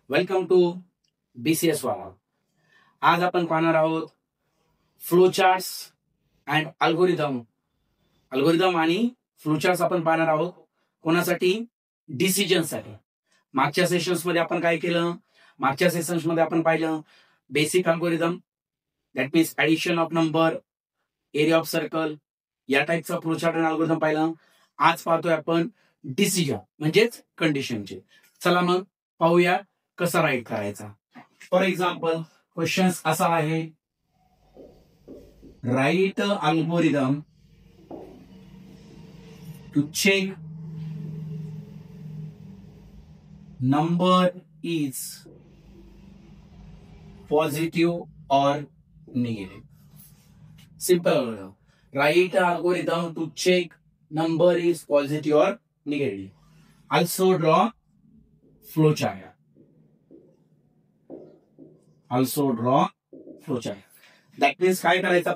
Welcome to BCS वाला. आज आपण पाहणार आहोत फ्लोचार्ट्स अँड अल्गोरिदम आणि फ्लोचार्ट्स आपण पाहणार आहोत. कोणासाठी? डिसिजनसाठी. मागच्या सेशन्स मध्ये आपण काय केलं? मागच्या सेशन्स मध्ये आपण पाहिलं basic algorithm, that means addition of number, area of circle, या टाईपचा फ्लोचार्ट आणि अल्गोरिदम पाहिलं. आज पाहतोय आपण डिसिजन म्हणजेच कंडिशनचे. चला मग पाहूया कसा राईट करायचा. फॉर एक्झाम्पल क्वेश्चन असा आहे, write algorithm to check number is positive और negative. Simple. Write algorithm to check number is positive or negative. Also draw flowchart. That means काय करायचं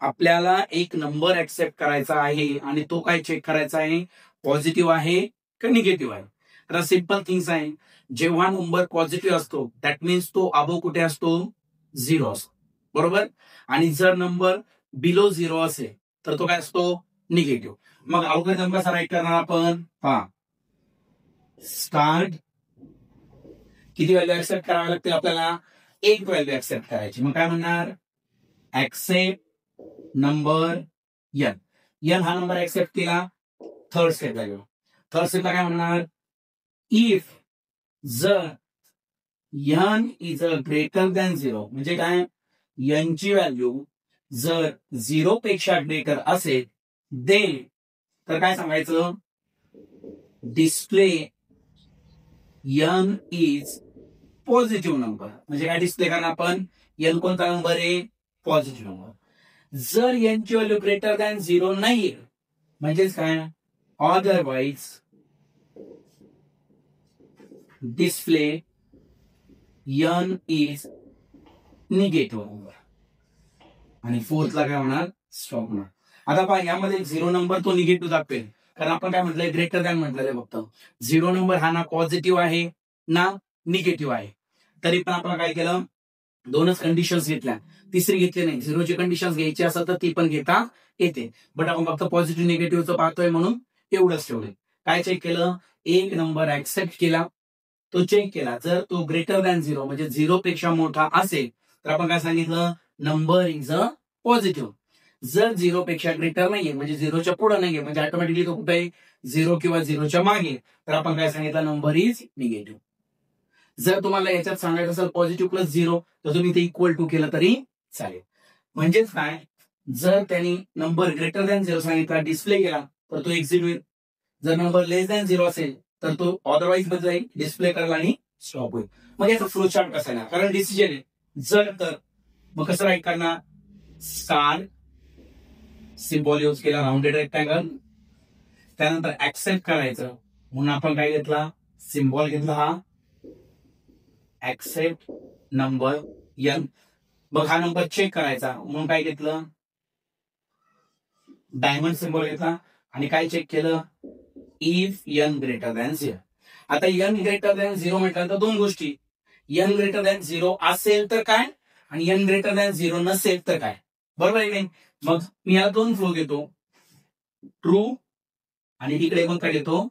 आपल्याला एक नंबर ऍक्सेप्ट करायचा आहे आणि तो काय चेक करायचा आहे, पॉझिटिव्ह आहे का निगेटिव्ह आहे. तर सिंपल थिंग्स आहे. जेव्हा नंबर पॉझिटिव्ह असतो दॅट मीन्स तो अबो कुठे असतो, 0 असतो, बरोबर. आणि जर नंबर बिलो 0 असेल तर तो काय असतो, निगेटिव्ह. मग अल्गोरिदम कसा राईट करणार आपण? स्टार्ट. किती व्हॅल्यू ऍक्सेप्ट करावी लागते आपल्याला? एक व्हॅल्यू ऍक्सेप्ट करायची. मग काय म्हणणार? Accept number N. एन हा नंबर ऍक्सेप्ट केला. थर्ड स्टेपला गेलो. थर्ड स्टेपला काय म्हणणार? इफ जर N is a greater than 0, म्हणजे काय, एन ची व्हॅल्यू जर 0 पेक्षा ग्रेटर असेल दे, तर काय सांगायचं, display N is positive number. म्हणजे काय डिस्प्ले करणार आपण? एन कोणता नंबर आहे? Positive number. जर एन ची व्हॅल्यू ग्रेटर दॅन 0 नाही म्हणजेच काय, otherwise display N is negative number. आणि फोर्थला काय होणार? स्टॉप होणार. आता पहा, यामध्ये 0 नंबर तो निगेटिव्ह दाखवेल, कारण आपण काय म्हटलंय, ग्रेटर दॅन म्हटलंय. फक्त 0 नंबर हा ना पॉझिटिव्ह आहे ना निगेटिव्ह आहे. तरी पण आपण काय केलं, दोनच कंडिशन्स घेतल्या, तिसरी घेतली नाही. 0ची कंडिशन्स घ्यायची असेल तर ती पण घेता येते, बट आपण फक्त पॉझिटिव्ह निगेटिव्हचं पाहतोय म्हणून एवढंच ठेवलंय. काय चेक केलं? एक नंबर ऍक्सेप्ट केला, तो चेक केला. जर तो ग्रेटर दॅन 0 म्हणजे 0 पेक्षा मोठा असेल तर आपण काय सांगितलं, नंबर इज अ पॉझिटिव्ह. जर 0 पेक्षा ग्रेटर नाहीये म्हणजे 0च्या पुढे नाहीये म्हणजे ऑटोमॅटिकली तो कुठे आहे, 0 किंवा 0च्या मागे, तर आपण काय सांगितलं, नंबर इज निगेटिव्ह. जर तुम्हाला याच्यात सांगायचं असेल पॉझिटिव्ह प्लस 0 तर तुम्ही ते इक्वल टू केलं तरी चालेल. म्हणजेच काय, जर त्यांनी नंबर ग्रेटर दॅन 0 सांगितला, डिस्प्ले केला, तर तो एक्झिट होईल. जर नंबर लेस दॅन 0 असेल तर तो अदरवाईज मध्ये जाईल, डिस्प्ले करायला आणि स्टॉप होईल. मग याचा फ्लो चार्ट कसा आहे, कारण डिसिजन आहे. जर तर मग कसं राईट करणार? स्टार सिम्बॉल यूज केला, राउंडेड रेक्टँगल. त्यानंतर ऍक्सेप्ट करायचं म्हणून आपण काय घेतला, सिम्बॉल घेतला, हा ऍक्सेप्ट नंबर एन. मग हा नंबर चेक करायचा म्हणून काय घेतलं, डायमंड सिम्बॉल घेतला. आणि काय चेक केलं, इफ एन ग्रेटर दॅन 0. आता एन ग्रेटर दॅन 0 म्हटल्यानंतर दोन गोष्टी, एन ग्रेटर दॅन 0 असेल तर काय आणि एन ग्रेटर दॅन 0 नसेल तर काय, बरोबर आहे नाही. मग मी याला दोन फ्लो घेतो, ट्रू आणि तिकडे कोणता घेतो,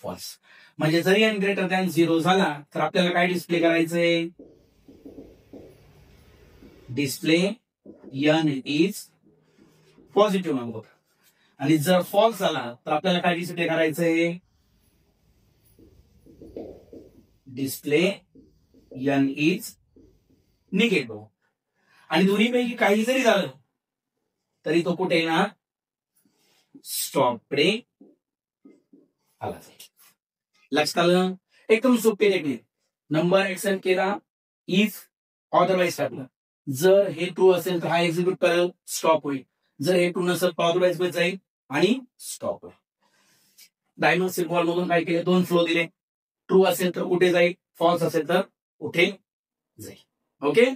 फॉल्स. म्हणजे जरी एन ग्रेटर दॅन 0 झाला तर आपल्याला काय डिस्प्ले करायचंय, display N is positive number. आणि जर फॉल्स झाला तर आपल्याला काय डिस्प्ले करायचंय, डिस्प्ले एन इज निगेटिव्ह. आणि दोन्हीपैकी काही जरी झालं तरी तो कुठे येणार, स्टॉपकडे आला जाईल. लक्षात आलं? एकदम सोपे टेक्निक. नंबर ऍक्सेप्ट केला, इफ ऑदरवाईज टाकलं. जर हे ट्रू असेल तर हा एक्झिक्यूट करेल, स्टॉप होईल. जर हे ट्रू नसेल तर ऑदरवाईज मध्ये जाईल आणि स्टॉप होईल. डायमंड सिम्बॉल मधून काय केले, दोन फ्लो दिले. ट्रू असेल तर कुठे जाईल, फॉल्स असेल तर कुठे जाईल. ओके.